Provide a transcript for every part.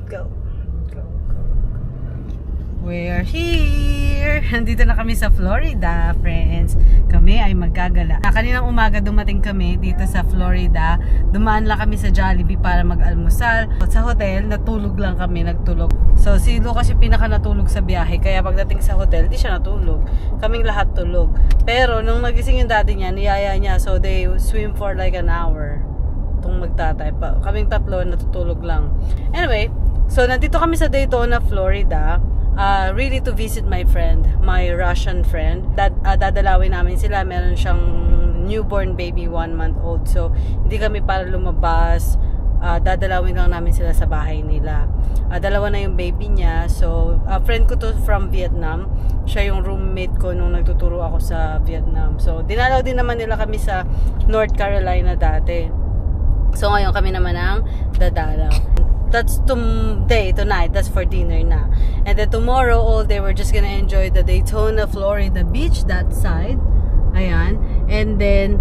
Go. We're here! Nandito na kami sa Florida, friends. Kami ay maggagala. Kaninang umaga dumating kami dito sa Florida. Dumaan lang kami sa Jollibee para mag-almusal. Sa hotel, natulog lang kami, nagtulog. So, si Lu kasi pinaka natulog sa biyahe. Kaya pagdating sa hotel, di siya natulog. Kaming lahat tulog. Pero, nung nagising yung daddy niya, niyaya niya. So, they swim for like an hour. Itong magtatay. Kaming tatlo, natutulog lang. Anyway, so, nandito kami sa Daytona, Florida. Really to visit my friend, my Russian friend. Dadalawin namin sila. Meron siyang newborn baby, 1 month old. So, hindi kami para lumabas. Dadalawin lang namin sila sa bahay nila. Dalawa na yung baby niya. So, friend ko to from Vietnam. Siya yung roommate ko nung nagtuturo ako sa Vietnam. So, dinalaw din naman nila kami sa North Carolina dati. So, ngayon kami naman ang dadalaw. That's tonight. That's for dinner na. And then tomorrow, all day, we're just gonna enjoy the Daytona, Florida beach, that side. Ayan. And then,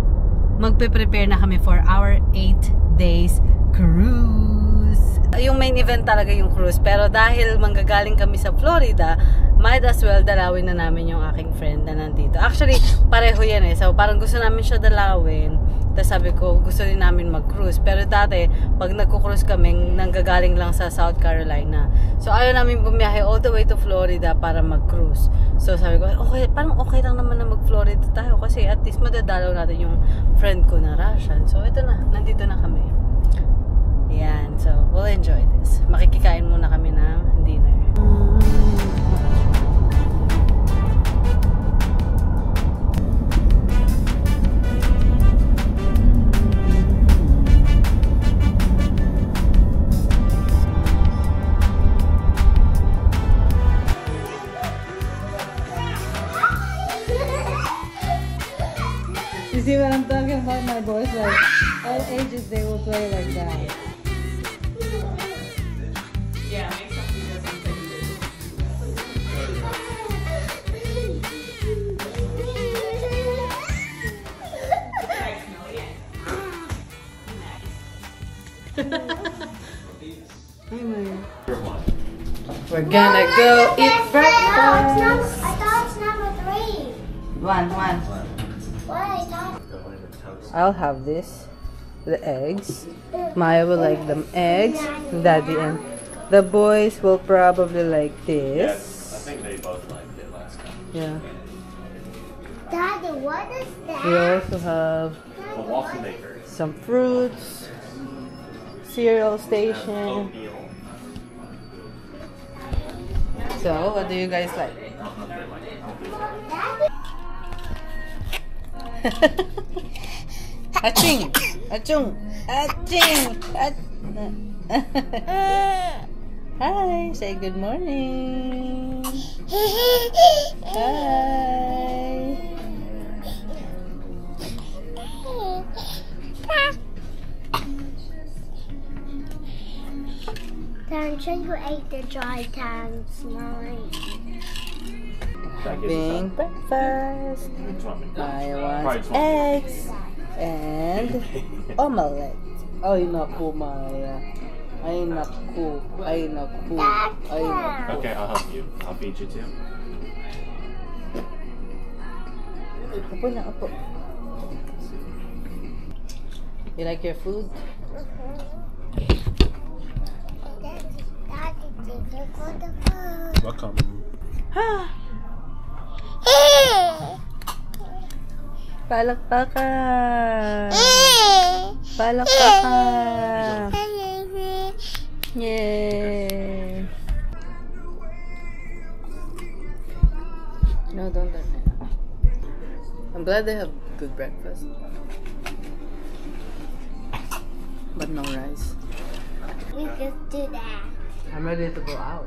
magpe-prepare na kami for our 8 days cruise. Yung main event talaga yung cruise. Pero dahil manggagaling kami sa Florida, might as well dalawin na namin yung aking friend na nandito. Actually, pareho yan eh. So, parang gusto namin siya dalawin. Tapos sabi ko, gusto din namin mag-cruise. Pero dati, pag nagko-cruise kami, nanggagaling lang sa South Carolina. So, ayaw namin bumiyahe all the way to Florida para mag-cruise. So, sabi ko, okay, parang okay lang naman na mag-Florida tayo. Kasi at least madadalaw natin yung friend ko na Russian. So, ito na. Nandito na kami. Yan. So, we'll enjoy this. Makikikain muna kami ng dinner. You see what I'm talking about? My boys, like, all ages they will play like that. Yeah, make something different than you do. Nice, no, yeah. We're gonna go eat breakfast. I thought it's number 3. One. What I thought? I'll have this. The eggs. Maya will like them eggs. Daddy and the boys will probably like this. Yes, I think they both liked it last time. Yeah. Daddy, what is that? We also have The waffle maker. some fruits. Cereal station. Oatmeal. So, what do you guys like? Aching! Achung! Aching! Hi! Say good morning! Hi! Tantra, you ate the dry tangs, mine. Having breakfast. I want Right, eggs and omelette. Ay naku, Maya. Ay naku. Ay naku. Ay naku. Okay, I'll help you. I'll feed you too. Upo na, upo. You like your food? Daddy, take it for the food. Welcome. Palakpakan! Palakpakan! Yay! No, don't let me. I'm glad they have good breakfast. But no rice. We just do that. I'm ready to go out.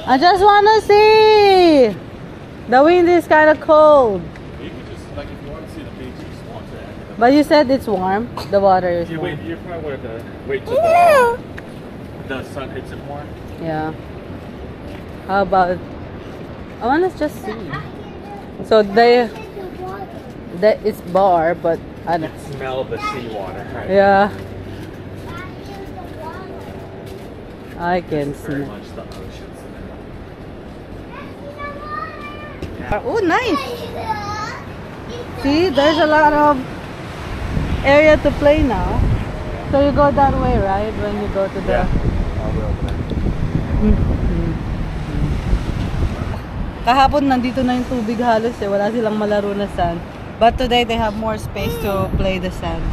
I just wanna see! The wind is kind of cold. You can just, like, if you want to see the beach, you just want to. But you said it's warm. The water is You warm. wait, you probably want to wait till the sun hits it more. Yeah. How about... I wanna just see. So it's bar, but I don't... Smell the seawater, right? Yeah. I can smell. Much the oceans. Oh, nice! See, there's a lot of area to play now. So you go that way, right? When you go to the... Yeah. All the way over there. Kahapon nandito na yung tubig halos eh. Wala silang malaro na sand. But today they have more space to play the sand.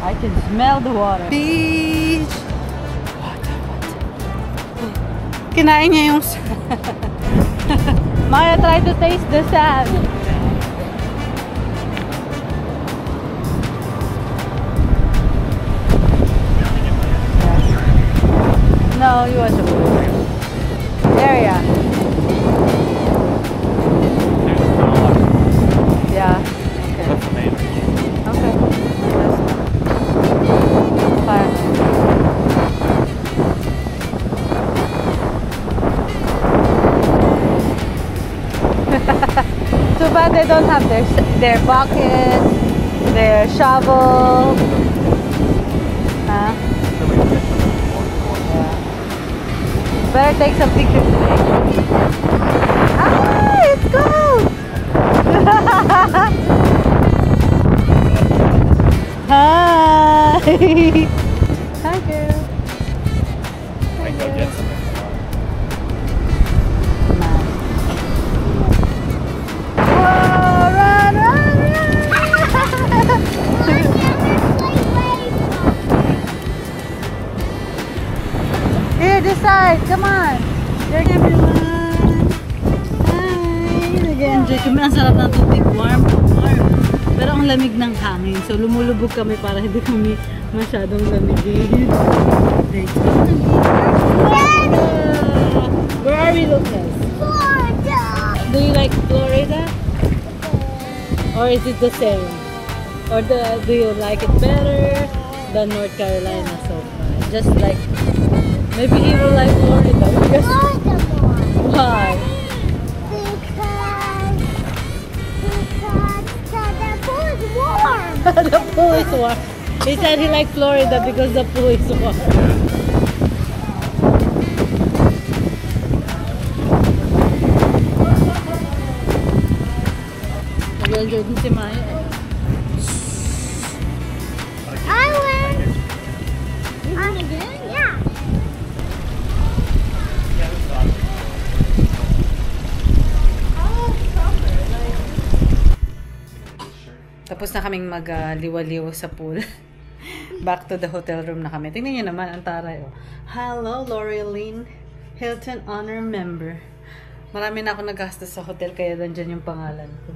I can smell the water. Beach! Water. Kinain niya yung sand. Maya, try to taste the sand. No, you want to put it. There, yeah. Yeah. Okay. That's amazing. Okay. Fine. Too bad they don't have their bucket, their shovel. Huh? Better take some pictures today. Ah, it's cold! Hi! Hi, girl. I go get some. Whoa, run! Here, this side. Come on. There, everyone. Hi. Nag-enjoy kami. Ang sarap ng tubig. Warm. Pero ang lamig ng hangin. So, lumulubog kami para hindi kami masyadong lamigin. Let's go. Florida! Where are we, Lucas? Florida! Do you like Florida? Or is it the same? Or do you like it better than North Carolina so far? Just like, maybe he will like Florida. Because, Florida more. why? Because the pool is warm. The pool is warm. He said he liked Florida because the pool is warm. Nag-enjoy din si Maya. I win. You win again? Yeah. Tapos na kaming mag-liwa-liwa sa pool. Back to the hotel room na kami. Tingnan niyo naman, ang taray. Oh. Hello, Laureline. Hilton Honor Member. Marami na ako nagastos sa hotel, kaya nandyan yung pangalan ko.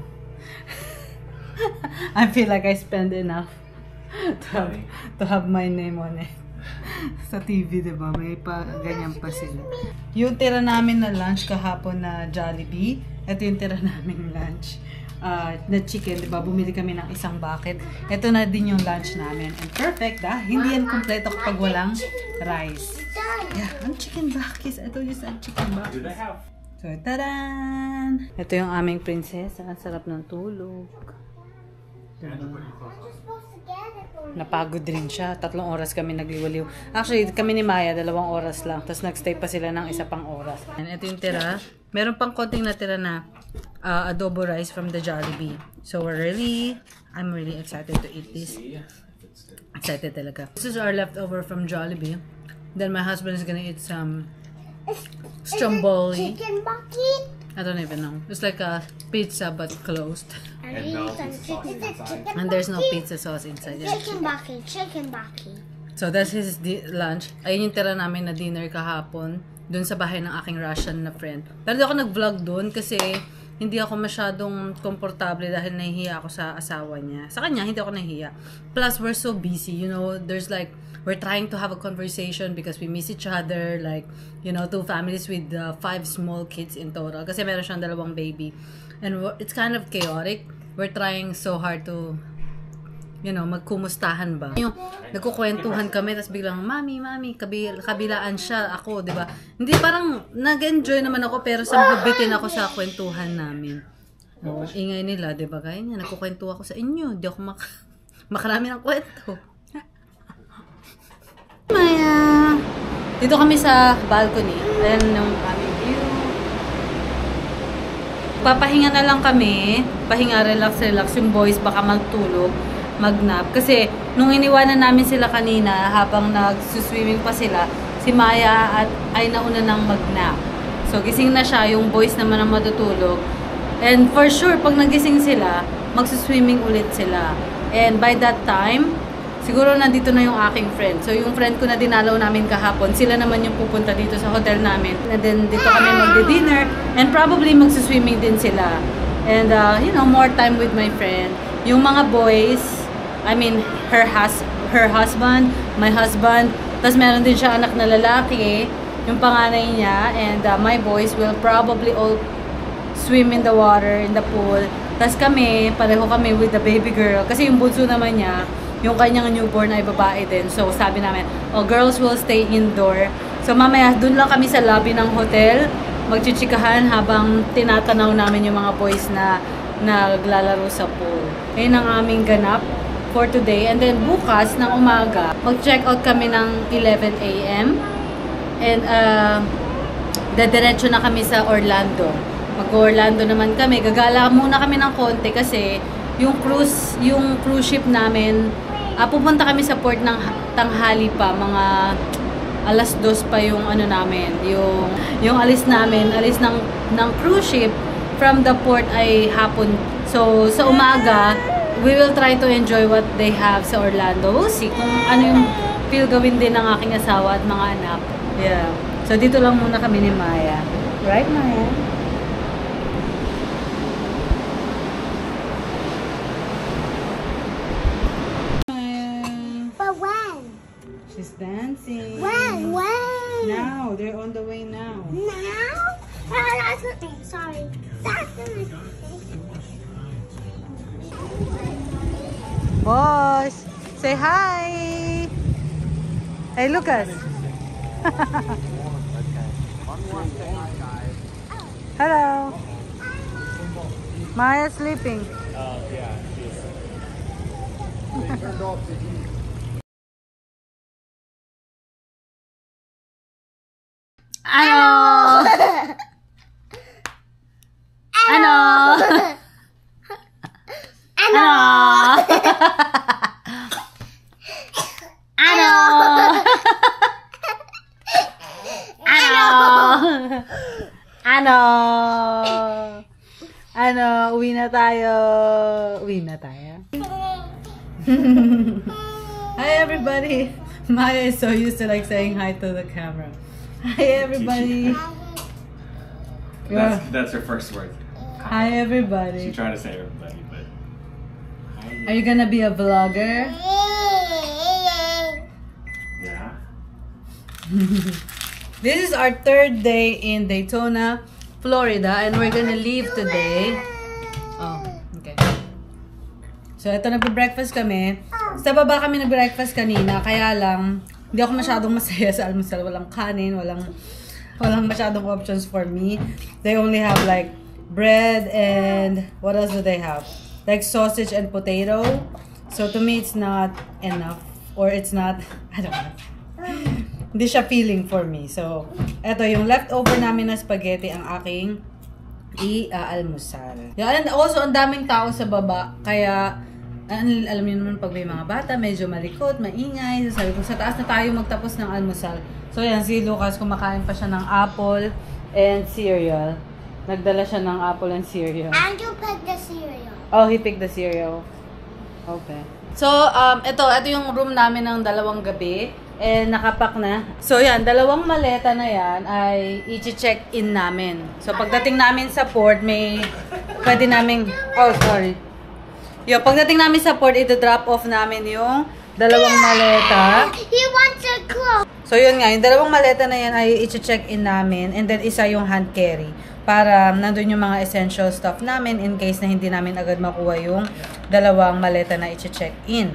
I feel like I spend enough to have my name on it. Sa TV, diba? May pa, ganyan pa sila. Yung tira namin na lunch kahapon na Jollibee, ito yung tira namin lunch. Na chicken, diba? Bumili kami ng isang bucket. Ito na din yung lunch namin. And perfect, hindi yan kompleto kapag walang rice. Yeah, ang chicken buckets. Ito yung sa chicken Do buckets. they have? So, tadan! Ito yung aming prinsesa. Ang sarap ng tulog. Diba? Napagod rin siya. 3 oras kami nagliwaliw. Actually, kami ni Maya, 2 oras lang. Tapos nagstay pa sila ng isa pang oras. And ito yung tira. Meron pang konting natira na adobo rice from the Jollibee. So I'm really excited to eat this. Excited talaga. This is our leftover from Jollibee. Then my husband is gonna eat some stromboli. Chicken bucket. I don't even know. It's like a pizza but closed. And chicken And there's no pizza sauce inside. Yeah. Chicken bucket. Chicken bucket. So that's his lunch. Ayun yung tira namin na dinner kahapon. Doon sa bahay ng aking Russian na friend. Pero di ako nag-vlog doon kasi hindi ako masyadong komportable dahil nahihiya ako sa asawa niya. Sa kanya, hindi ako nahihiya. Plus, we're so busy. You know, there's like, we're trying to have a conversation because we miss each other. Like, you know, 2 families with 5 small kids in total. Kasi meron siyang 2 baby. And it's kind of chaotic. We're trying so hard to, you know, magkumustahan ba. Yung nagkukwentuhan kami, tapos biglang, Mami, kabilaan siya, ako, di ba? Hindi, parang nag-enjoy naman ako, pero sambubitin ako sa kwentuhan namin. O, ingay nila, di ba? Kaya niya, nagkukwento ako sa inyo. Di ako makarami ng kwento. Maya! Dito kami sa balcony. Ayan yung aming view. Papahinga na lang kami. Pahinga, relax. Yung boys baka magtulog, mag-nap. Kasi nung iniwanan namin sila kanina, habang nag-swimming pa sila, si Maya ay nauna nang mag-nap. So gising na siya, yung boys naman ang matutulog. And for sure, pag nagising sila, magsuswimming ulit sila. And by that time, siguro nandito na yung aking friend. So yung friend ko na dinalaw namin kahapon, sila naman yung pupunta dito sa hotel namin. And then dito kami magdi-dinner and probably magsuswimming din sila. And you know, more time with my friend. Yung mga boys, I mean, her husband, my husband, tapos meron din siya anak na lalaki, yung panganay niya, and my boys will probably all swim in the water, in the pool. Tapos kami, pareho kami with the baby girl. Kasi yung bunso naman niya, yung kanyang newborn ay babae din. So sabi namin, oh, girls will stay indoor. So mamaya, dun lang kami sa lobby ng hotel, magchichikahan habang tinatanaw namin yung mga boys na naglalaro sa pool. Ayun ang aming ganap for today. And then bukas ng umaga, mag-check out kami ng 11 AM. And dediretso na kami sa Orlando. Mag-Orlando naman kami. Gagala muna kami ng konti kasi yung cruise ship namin, pupunta kami sa port ng tanghali pa, mga alas 2 pa yung ano namin, yung alis ng cruise ship from the port ay hapon. So sa umaga, we will try to enjoy what they have sa Orlando. We'll see kung ano yung feel gawin din ng aking asawa at mga anak. Yeah. So dito lang muna kami ni Maya. Right, Maya? But when? She's dancing. When? Now. They're on the way now. Now? That's sorry. That's the Boys, say hi. Hey, Lucas. Hello. Maya sleeping. Yeah, she is. Ano? Ano? Ano? Ano? Ano? Ano? Uwi na tayo. Hi everybody. Maya is so used to like saying hi to the camera. Hi everybody. That's her first word. Hi everybody. She's trying to say everybody, but. Are you gonna be a vlogger? Yeah. This is our third day in Daytona, Florida, and we're gonna leave today. Oh, okay. So, ito nagbe-breakfast kami. Sa baba kami nag-breakfast kanina, kaya lang, hindi ako masyadong masaya sa almusal. Walang kanin, walang masyadong options for me. They only have like bread and what else do they have? Like sausage and potato. So, to me, it's not enough. Or it's not, I don't know. Hindi siya feeling for me. So, eto yung leftover namin na spaghetti ang aking i-almusal. Yeah, and also, ang daming tao sa baba. Kaya, alam niyo naman pag may mga bata, medyo malikot, maingay. So, sabi ko, sa taas na tayo magtapos ng almusal. So, yan, si Lucas, kumakain pa siya ng apple and cereal. Nagdala siya ng apple and cereal. And you pick the cereal. Oh, he picked the cereal. Okay. So, ito yung room namin ng 2 gabi. Nakapak na. So, yan, 2 maleta na yan ay i-check in namin. So, pagdating namin sa port, pwede namin, pagdating namin sa port, ito-drop off namin yung 2 maleta. He wants a clothes. So, yun nga, yung 2 maleta na yan ay i-check in namin. And then, isa yung hand carry. Para nandun yung mga essential stuff namin in case na hindi namin agad makuha yung 2 maleta na i-check in.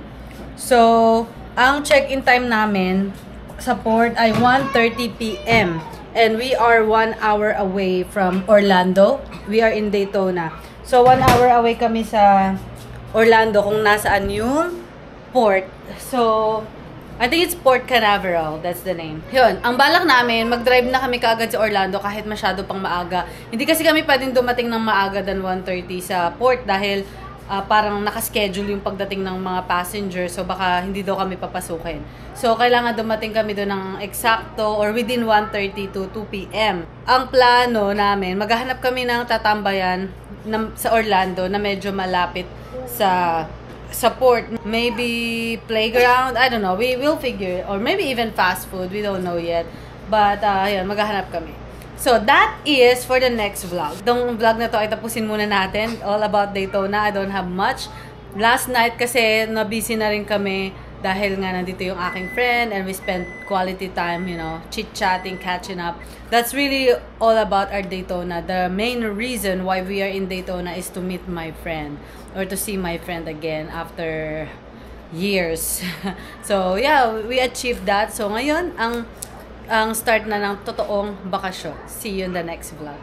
So, ang check-in time namin sa port ay 1:30 PM. And we are 1 hour away from Orlando. We are in Daytona. So, 1 hour away kami sa Orlando kung nasaan yung port. So, I think it's Port Canaveral. That's the name. Yun. Ang balak namin, mag-drive na kami kaagad sa Orlando kahit masyado pang maaga. Hindi kasi kami pwedeng dumating ng maaga than 1:30 sa port dahil parang nakaschedule yung pagdating ng mga passengers. So, baka hindi daw kami papasukin. So, kailangan dumating kami doon ng eksakto or within 1:30 to 2 p.m. Ang plano namin, maghahanap kami ng tatambayan sa Orlando na medyo malapit sa port. Maybe playground, I don't know. We will figure. Or maybe even fast food. We don't know yet. But, ayun, maghahanap kami. So, that is for the next vlog. Itong vlog na to ay tapusin muna natin. All about Daytona. I don't have much. Last night kasi na-busy na rin kami dahil nga nandito yung aking friend and we spent quality time, you know, chit-chatting, catching up. That's really all about our Daytona. The main reason why we are in Daytona is to meet my friend or to see my friend again after years. So, yeah, we achieved that. So, ngayon, ang start na ng totoong bakasyon. See you in the next vlog.